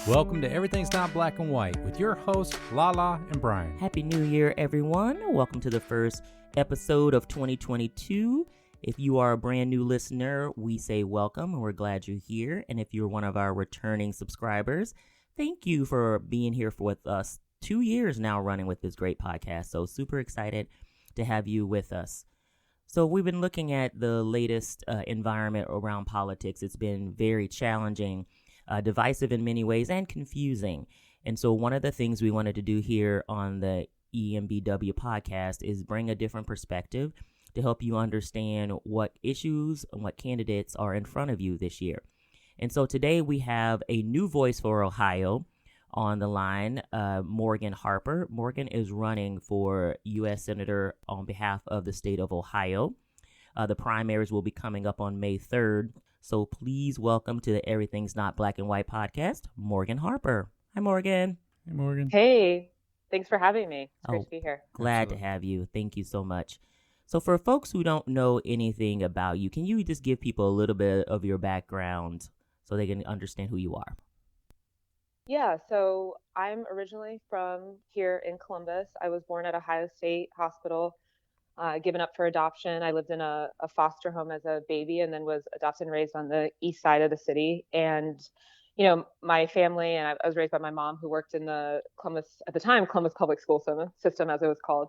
Welcome to Everything's Not Black and White with your hosts, Lala and Brian. Happy New Year, everyone. Welcome to the first episode of 2022. If you are a brand new listener, we say welcome and we're glad you're here. And if you're one of our returning subscribers, thank you for being here with us. 2 years now running with this great podcast. So super excited to have you with us. So we've been looking at the latest environment around politics. It's been very challenging, divisive in many ways, and confusing. And so one of the things we wanted to do here on the EMBW podcast is bring a different perspective to help you understand what issues and what candidates are in front of you this year. And so today we have a new voice for Ohio on the line, Morgan Harper. Morgan is running for U.S. Senator on behalf of the state of Ohio. The primaries will be coming up on May 3rd. So please welcome to the Everything's Not Black and White podcast, Morgan Harper. Hi, Morgan. Hey, Morgan. Hey, thanks for having me. It's great to be here. Glad to have you. Thank you so much. So for folks who don't know anything about you, can you just give people a little bit of your background so they can understand who you are? Yeah, so I'm originally from here in Columbus. I was born at Ohio State Hospital, given up for adoption. I lived in a foster home as a baby and then was adopted and raised on the east side of the city. And, you know, my family, and I was raised by my mom who worked in the Columbus, at the time, Columbus public school system, as it was called,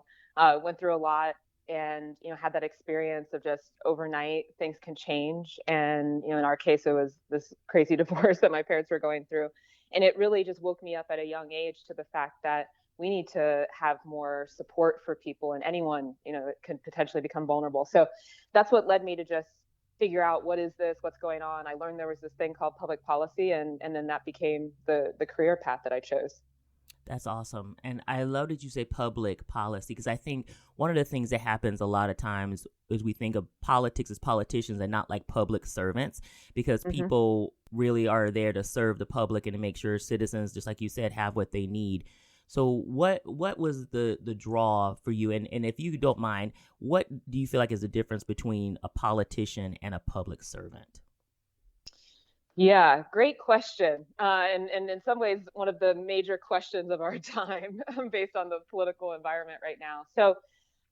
went through a lot and, you know, had that experience of just overnight things can change. And, you know, in our case, it was this crazy divorce that my parents were going through. And it really just woke me up at a young age to the fact that we need to have more support for people and anyone, you know, that can potentially become vulnerable. So that's what led me to just figure out what is this, what's going on. I learned there was this thing called public policy, and then that became the career path that I chose. That's awesome. And I love that you say public policy, because I think one of the things that happens a lot of times is we think of politics as politicians and not like public servants, because people really are there to serve the public and to make sure citizens, just like you said, have what they need. So what was the draw for you? And if you don't mind, what do you feel like is the difference between a politician and a public servant? Yeah, great question. And in some ways, one of the major questions of our time based on the political environment right now. So,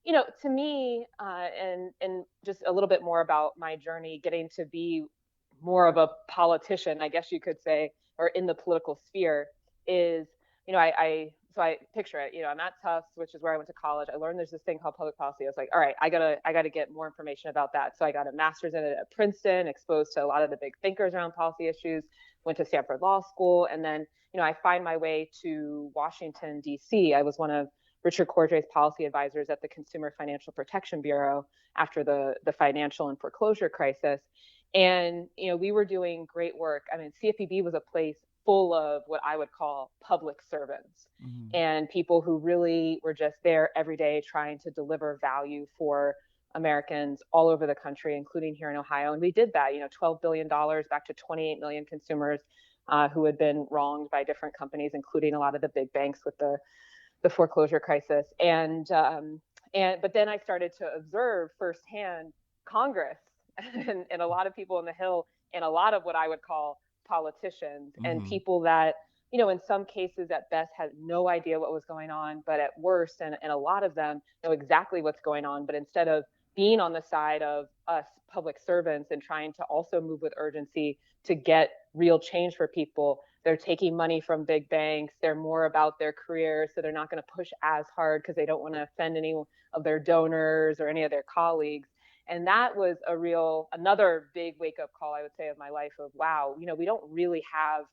you know, to me, and just a little bit more about my journey getting to be more of a politician, I guess you could say, or in the political sphere is, you know, so I picture it, you know, I'm at Tufts, which is where I went to college. I learned there's this thing called public policy. I was like, all right, I gotta get more information about that. So I got a master's in it at Princeton, exposed to a lot of the big thinkers around policy issues, went to Stanford Law School. And then, you know, I find my way to Washington, D.C. I was one of Richard Cordray's policy advisors at the Consumer Financial Protection Bureau after the financial and foreclosure crisis. And, you know, we were doing great work. I mean, CFPB was a place full of what I would call public servants and people who really were just there every day trying to deliver value for Americans all over the country, including here in Ohio. And we did that, you know, $12 billion back to 28 million consumers who had been wronged by different companies, including a lot of the big banks with the foreclosure crisis. But then I started to observe firsthand Congress and a lot of people in the Hill and a lot of what I would call politicians and people that, you know, in some cases at best had no idea what was going on, but at worst, and a lot of them know exactly what's going on. But instead of being on the side of us public servants and trying to also move with urgency to get real change for people, they're taking money from big banks. They're more about their career. So they're not going to push as hard because they don't want to offend any of their donors or any of their colleagues. And that was another big wake up call, I would say, of my life of, wow, you know, we don't really have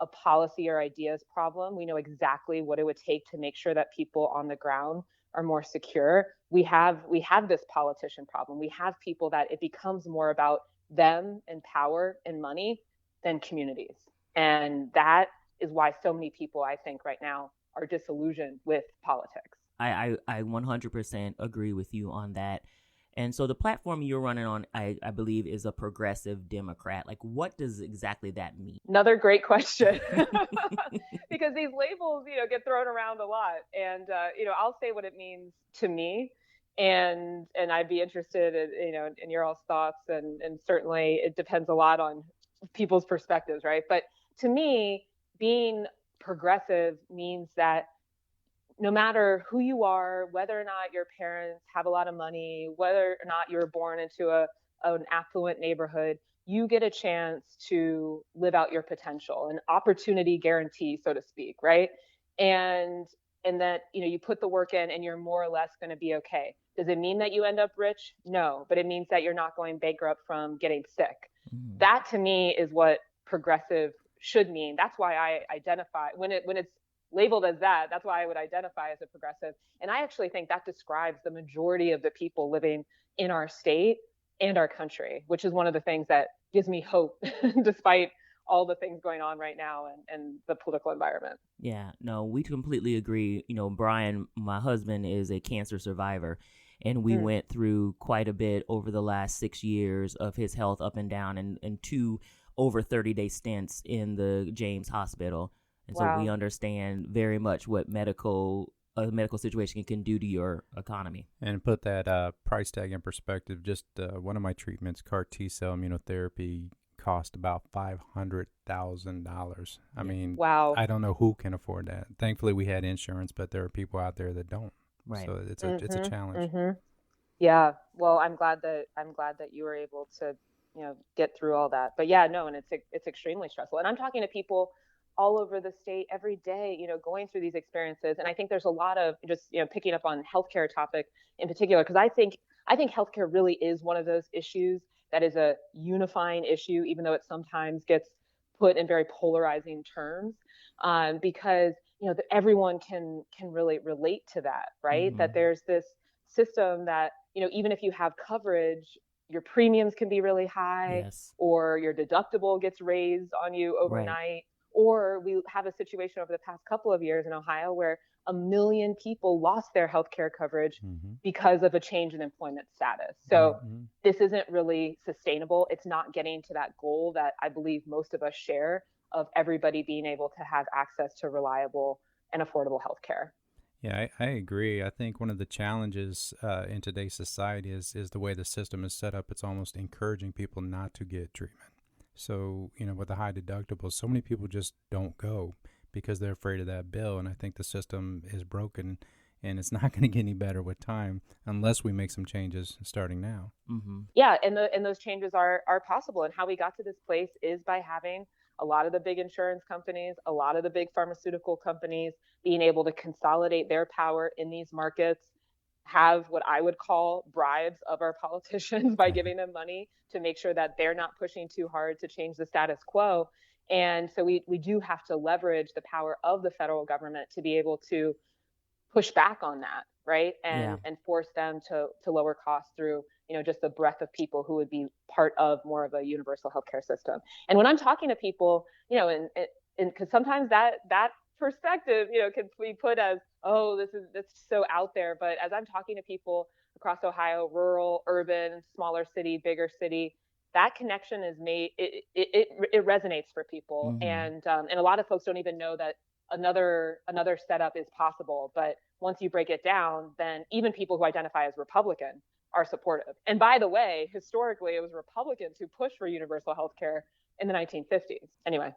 a policy or ideas problem. We know exactly what it would take to make sure that people on the ground are more secure. We have this politician problem. We have people that it becomes more about them and power and money than communities. And that is why so many people, I think, right now are disillusioned with politics. I 100% agree with you on that. And so the platform you're running on, I believe, is a progressive Democrat. Like, what does exactly that mean? Another great question, because these labels, you know, get thrown around a lot. And, you know, I'll say what it means to me. And I'd be interested in, you know, in your all's thoughts. And certainly it depends a lot on people's perspectives, right? But to me, being progressive means that no matter who you are, whether or not your parents have a lot of money, whether or not you were born into an affluent neighborhood, you get a chance to live out your potential, an opportunity guarantee, so to speak, right? And and that, you put the work in and you're more or less going to be okay. Does it mean that you end up rich? No, but it means that you're not going bankrupt from getting sick. That to me is what progressive should mean. That's why I identify when it's labeled as that. That's why I would identify as a progressive. And I actually think that describes the majority of the people living in our state and our country, which is one of the things that gives me hope despite all the things going on right now and the political environment. Yeah, no, we completely agree. Brian, my husband, is a cancer survivor, and we went through quite a bit over the last 6 years of his health up and down, and 2 over 30-day stints in the James Hospital. And so we understand very much what a medical situation can do to your economy. And put that price tag in perspective, just one of my treatments, CAR T-cell immunotherapy, cost about $500,000. I mean, I don't know who can afford that. Thankfully, we had insurance, but there are people out there that don't. Right. So it's a challenge. Yeah. Well, I'm glad that you were able to, get through all that. But yeah, no, and it's extremely stressful. And I'm talking to people all over the state every day, going through these experiences. And I think there's a lot of just, picking up on healthcare topic in particular, because I think healthcare really is one of those issues that is a unifying issue, even though it sometimes gets put in very polarizing terms, because, everyone can really relate to that, right? That there's this system that, even if you have coverage, your premiums can be really high, or your deductible gets raised on you overnight. Right. Or we have a situation over the past couple of years in Ohio where 1 million people lost their health care coverage because of a change in employment status. So this isn't really sustainable. It's not getting to that goal that I believe most of us share of everybody being able to have access to reliable and affordable health care. Yeah, I agree. I think one of the challenges in today's society is the way the system is set up. It's almost encouraging people not to get treatment. So, with the high deductibles, so many people just don't go because they're afraid of that bill. And I think the system is broken, and it's not going to get any better with time unless we make some changes starting now. Yeah, and those changes are possible. And how we got to this place is by having a lot of the big insurance companies, a lot of the big pharmaceutical companies being able to consolidate their power in these markets, have what I would call bribes of our politicians by giving them money to make sure that they're not pushing too hard to change the status quo. And so we do have to leverage the power of the federal government to be able to push back on that, right? And force them to lower costs through, just the breadth of people who would be part of more of a universal healthcare system. And when I'm talking to people, and because sometimes that perspective, can be put as, oh, that's so out there. But as I'm talking to people across Ohio, rural, urban, smaller city, bigger city, that connection is made. It resonates for people, and a lot of folks don't even know that another setup is possible. But once you break it down, then even people who identify as Republican are supportive. And by the way, historically, it was Republicans who pushed for universal health care in the 1950s. Anyway.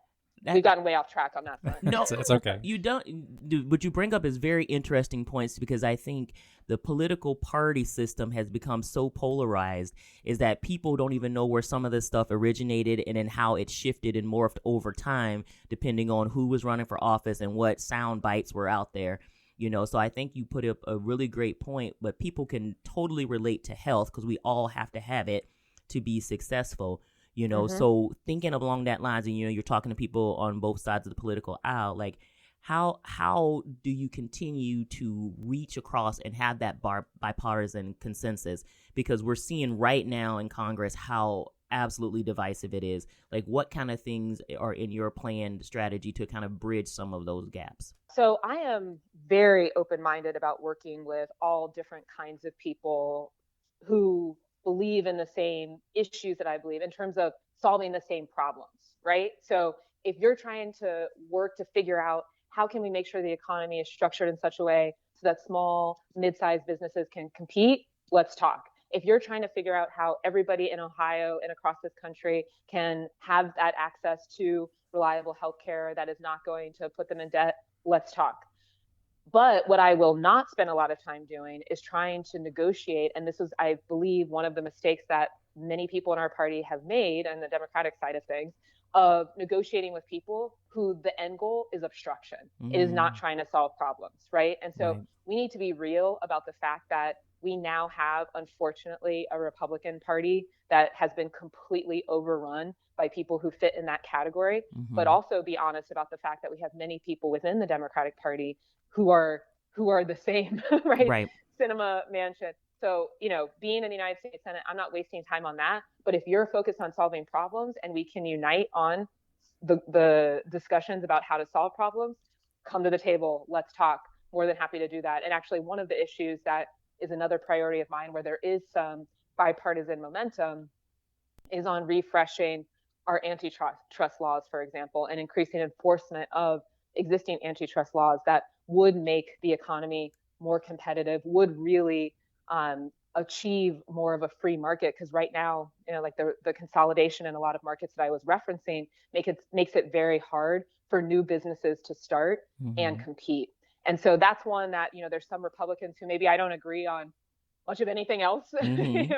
We've gotten way off track on that front. No, it's okay. You don't. What you bring up is very interesting points, because I think the political party system has become so polarized is that people don't even know where some of this stuff originated and then how it shifted and morphed over time, depending on who was running for office and what sound bites were out there. So I think you put up a really great point, but people can totally relate to health because we all have to have it to be successful. So thinking along that lines, and, you're talking to people on both sides of the political aisle, like how do you continue to reach across and have that bipartisan consensus? Because we're seeing right now in Congress how absolutely divisive it is. Like, what kind of things are in your planned strategy to kind of bridge some of those gaps? So I am very open-minded about working with all different kinds of people who believe in the same issues that I believe in terms of solving the same problems, right? So if you're trying to work to figure out how can we make sure the economy is structured in such a way so that small, mid-sized businesses can compete, let's talk. If you're trying to figure out how everybody in Ohio and across this country can have that access to reliable healthcare that is not going to put them in debt, let's talk. But what I will not spend a lot of time doing is trying to negotiate. And this is, I believe, one of the mistakes that many people in our party have made on the Democratic side of things, of negotiating with people who the end goal is obstruction. It is not trying to solve problems, right? And so we need to be real about the fact that we now have, unfortunately, a Republican Party that has been completely overrun by people who fit in that category, but also be honest about the fact that we have many people within the Democratic Party who are the same, right? Cinema Mansion. So, being in the United States Senate, I'm not wasting time on that. But if you're focused on solving problems and we can unite on the discussions about how to solve problems, come to the table, let's talk. More than happy to do that. And actually, one of the issues that is another priority of mine where there is some bipartisan momentum is on refreshing our antitrust laws, for example, and increasing enforcement of existing antitrust laws that would make the economy more competitive, would really achieve more of a free market. Because right now, like the consolidation in a lot of markets that I was referencing makes it very hard for new businesses to start and compete. And so that's one that, there's some Republicans who maybe I don't agree on much of anything else, in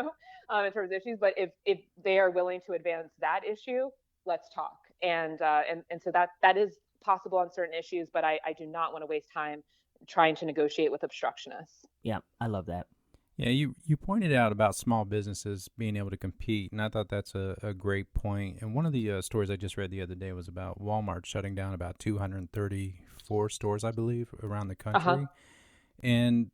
terms of issues, but if they are willing to advance that issue, let's talk. And so that is possible on certain issues, but I do not want to waste time trying to negotiate with obstructionists. Yeah, I love that. Yeah, you pointed out about small businesses being able to compete, and I thought that's a great point. And one of the stories I just read the other day was about Walmart shutting down about 234 stores, I believe, around the country. And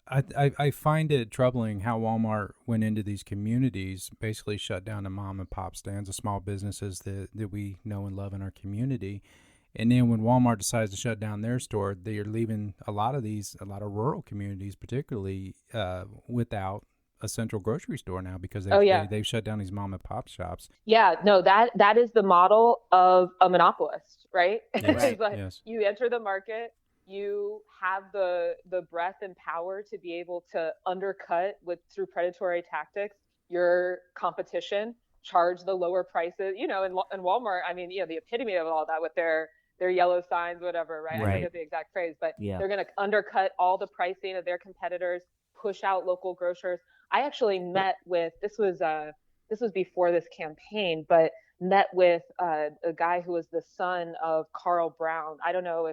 I find it troubling how Walmart went into these communities, basically shut down the mom and pop stands of small businesses that we know and love in our community. And then when Walmart decides to shut down their store, they are leaving a lot of rural communities, particularly without a central grocery store now because they've shut down these mom and pop shops. Yeah, no, that is the model of a monopolist, right? Yes, Like, yes. You enter the market, you have the breadth and power to be able to undercut through predatory tactics your competition, charge the lower prices. And Walmart, I mean, the epitome of all that with their yellow signs, whatever, right? I forget the exact phrase, but they're going to undercut all the pricing of their competitors, push out local grocers. I actually met with, this was before this campaign, but met with a guy who was the son of Carl Brown. I don't know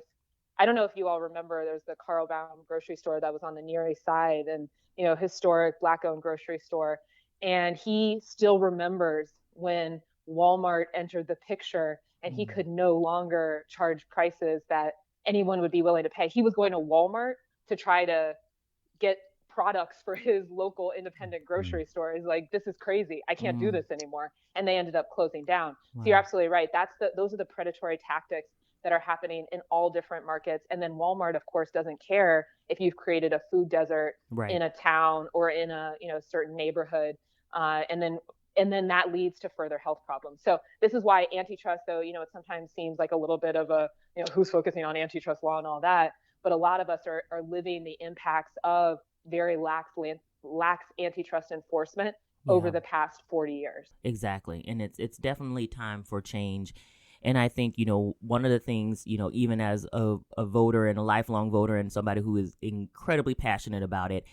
if you all remember, there's the Carl Brown grocery store that was on the Near East Side, and historic Black-owned grocery store. And he still remembers when Walmart entered the picture and he could no longer charge prices that anyone would be willing to pay. He was going to Walmart to try to get products for his local independent grocery store. He's like, this is crazy. I can't do this anymore. And they ended up closing down. Wow. So you're absolutely right. Those are the predatory tactics that are happening in all different markets. And then Walmart, of course, doesn't care if you've created a food desert in a town or in a certain neighborhood. And then that leads to further health problems. So this is why antitrust, though, it sometimes seems like a little bit of a, who's focusing on antitrust law and all that. But a lot of us are living the impacts of very lax antitrust enforcement over the past 40 years. Exactly. And it's definitely time for change. And I think, one of the things, even as a voter and a lifelong voter and somebody who is incredibly passionate about it,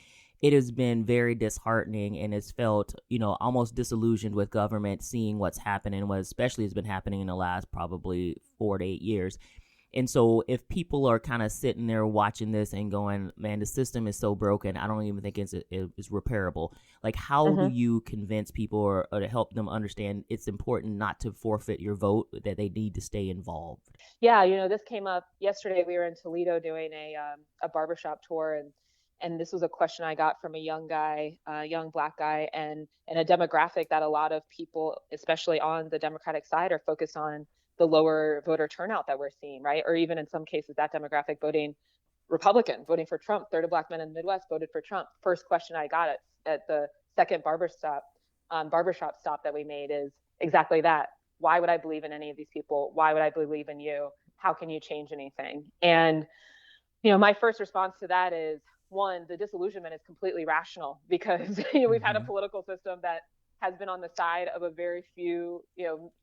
it has been very disheartening and has felt, almost disillusioned with government, seeing what's happening, what especially has been happening in the last probably 4 to 8 years. And so if people are kind of sitting there watching this and going, man, the system is so broken, I don't even think it's repairable. Like, how do you convince people or to help them understand it's important not to forfeit your vote, that they need to stay involved? Yeah, this came up yesterday. We were in Toledo doing a barbershop tour, and this was a question I got from a young guy, a young Black guy, and a demographic that a lot of people, especially on the Democratic side, are focused on the lower voter turnout that we're seeing, right? Or even in some cases, that demographic voting Republican, voting for Trump. Third of Black men in the Midwest voted for Trump. First question I got at the second barbershop stop that we made is exactly that. Why would I believe in any of these people? Why would I believe in you? How can you change anything? And, my first response to that is, one, the disillusionment is completely rational because we've had a political system that has been on the side of a very few,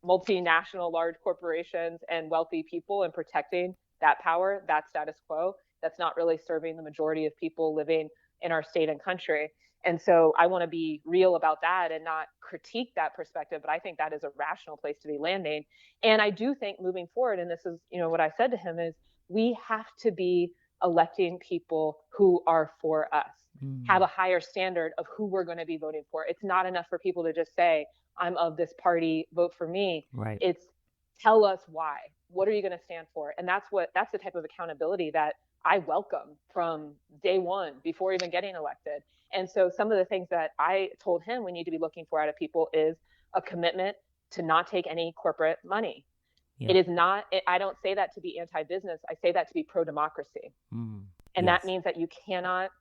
multinational large corporations and wealthy people and protecting that power, that status quo that's not really serving the majority of people living in our state and country. And so I want to be real about that and not critique that perspective, but I think that is a rational place to be landing. And I do think moving forward, and this is, what I said to him is we have to be electing people who are for us, have a higher standard of who we're going to be voting for. It's not enough for people to just say, I'm of this party, vote for me. Right. It's tell us why. What are you going to stand for? And that's the type of accountability that I welcome from day one before even getting elected. And so some of the things that I told him we need to be looking for out of people is a commitment to not take any corporate money. Yeah. It is not, I don't say that to be anti-business. I say that to be pro-democracy. And yes. That means that you cannot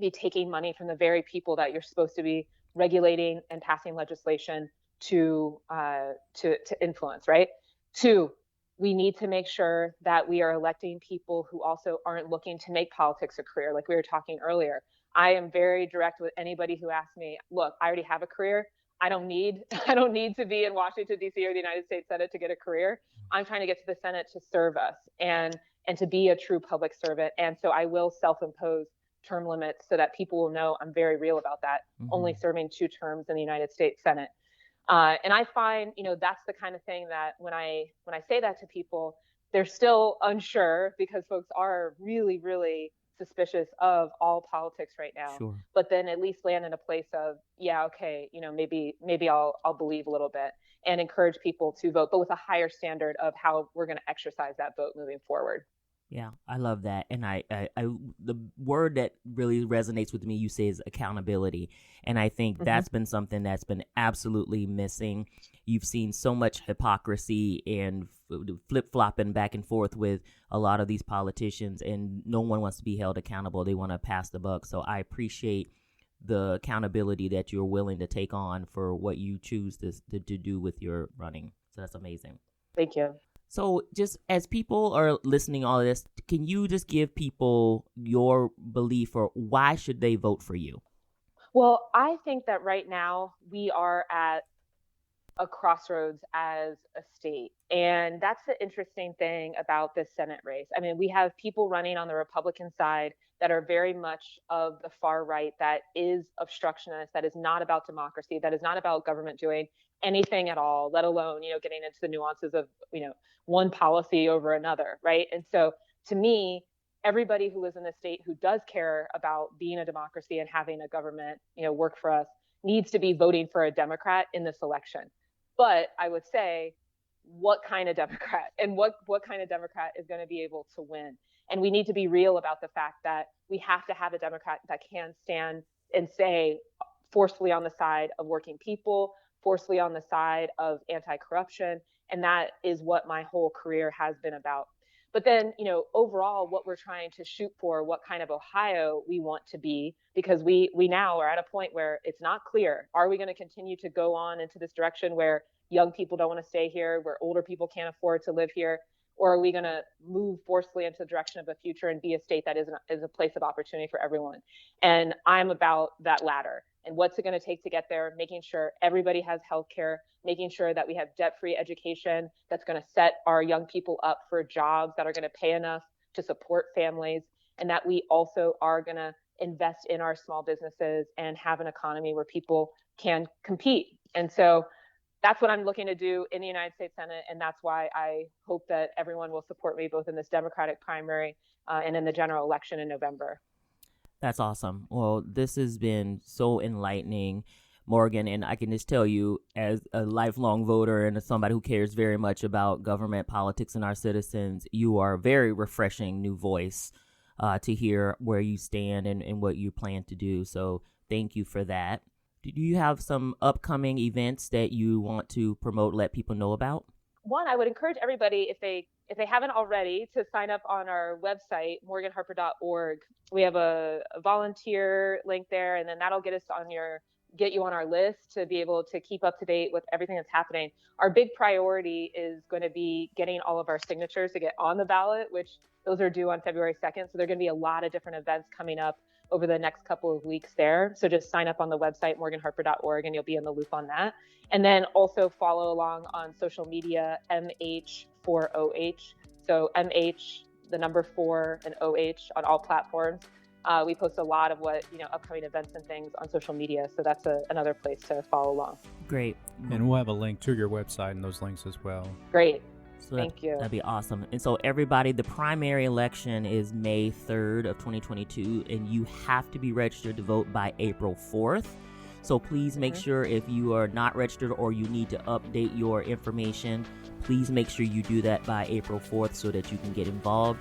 be taking money from the very people that you're supposed to be regulating and passing legislation to influence, right? 2, we need to make sure that we are electing people who also aren't looking to make politics a career, like we were talking earlier. I am very direct with anybody who asks me, look, I already have a career. I don't need to be in Washington, D.C. or the United States Senate to get a career. I'm trying to get to the Senate to serve us and to be a true public servant. And so I will self-impose term limits so that people will know I'm very real about that, only serving 2 terms in the United States Senate. And I find, that's the kind of thing that when I say that to people, they're still unsure because folks are really, really suspicious of all politics right now. Sure. But then at least land in a place of, yeah, okay, maybe I'll believe a little bit and encourage people to vote, but with a higher standard of how we're going to exercise that vote moving forward. Yeah, I love that. And I the word that really resonates with me, you say, is accountability. And I think that's been something that's been absolutely missing. You've seen so much hypocrisy and flip-flopping back and forth with a lot of these politicians, and no one wants to be held accountable. They want to pass the buck. So I appreciate the accountability that you're willing to take on for what you choose to do with your running. So that's amazing. Thank you. So just as people are listening to all of this, can you just give people your belief or why should they vote for you? Well, I think that right now we are at a crossroads as a state. And that's the interesting thing about this Senate race. I mean, we have people running on the Republican side that are very much of the far right, that is obstructionist, that is not about democracy, that is not about government doing anything at all, let alone, getting into the nuances of, one policy over another, right? And so to me, everybody who lives in this state who does care about being a democracy and having a government, work for us needs to be voting for a Democrat in this election. But I would say, what kind of Democrat and what kind of Democrat is going to be able to win? And we need to be real about the fact that we have to have a Democrat that can stand and say forcefully on the side of working people, forcefully on the side of anti-corruption. And that is what my whole career has been about. But then, overall, what we're trying to shoot for, what kind of Ohio we want to be, because we now are at a point where it's not clear. Are we going to continue to go on into this direction where young people don't want to stay here, where older people can't afford to live here? Or are we going to move forcefully into the direction of the future and be a state that is a place of opportunity for everyone? And I'm about that latter. And what's it going to take to get there? Making sure everybody has healthcare, making sure that we have debt-free education that's going to set our young people up for jobs that are going to pay enough to support families, and that we also are going to invest in our small businesses and have an economy where people can compete. And so that's what I'm looking to do in the United States Senate, and that's why I hope that everyone will support me both in this Democratic primary and in the general election in November. That's awesome. Well, this has been so enlightening, Morgan, and I can just tell you, as a lifelong voter and as somebody who cares very much about government, politics, and our citizens, you are a very refreshing new voice to hear where you stand and what you plan to do. So thank you for that. Do you have some upcoming events that you want to promote, let people know about? One, I would encourage everybody, if they haven't already, to sign up on our website, morganharper.org. We have a volunteer link there, and then that'll get us on your get you on our list to be able to keep up to date with everything that's happening. Our big priority is going to be getting all of our signatures to get on the ballot, which those are due on February 2nd. So there are going to be a lot of different events coming up over the next couple of weeks there. So just sign up on the website, morganharper.org, and you'll be in the loop on that. And then also follow along on social media, MH4OH. So MH, the number 4 and OH on all platforms. We post a lot of what, upcoming events and things on social media. So that's another place to follow along. Great. And we'll have a link to your website and those links as well. Great. So Thank you. That'd be awesome. And so everybody, the primary election is May 3rd of 2022, and you have to be registered to vote by April 4th. So please make sure, if you are not registered or you need to update your information, please make sure you do that by April 4th so that you can get involved.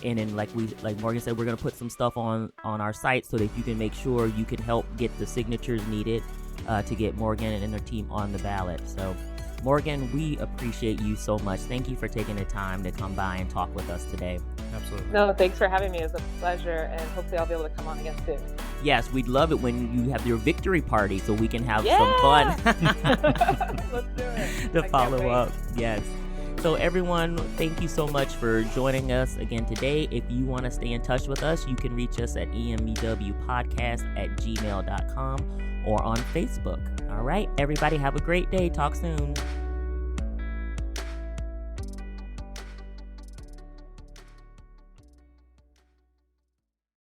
And then like Morgan said, we're going to put some stuff on our site so that you can make sure you can help get the signatures needed to get Morgan and her team on the ballot. So Morgan, we appreciate you so much. Thank you for taking the time to come by and talk with us today. Absolutely. No, thanks for having me. It was a pleasure, and hopefully I'll be able to come on again soon. Yes, we'd love it when you have your victory party so we can have some fun. Let's do it. To follow up. Yes. So everyone, thank you so much for joining us again today. If you want to stay in touch with us, you can reach us at embwpodcast@gmail.com or on Facebook. All right, everybody have a great day. Talk soon.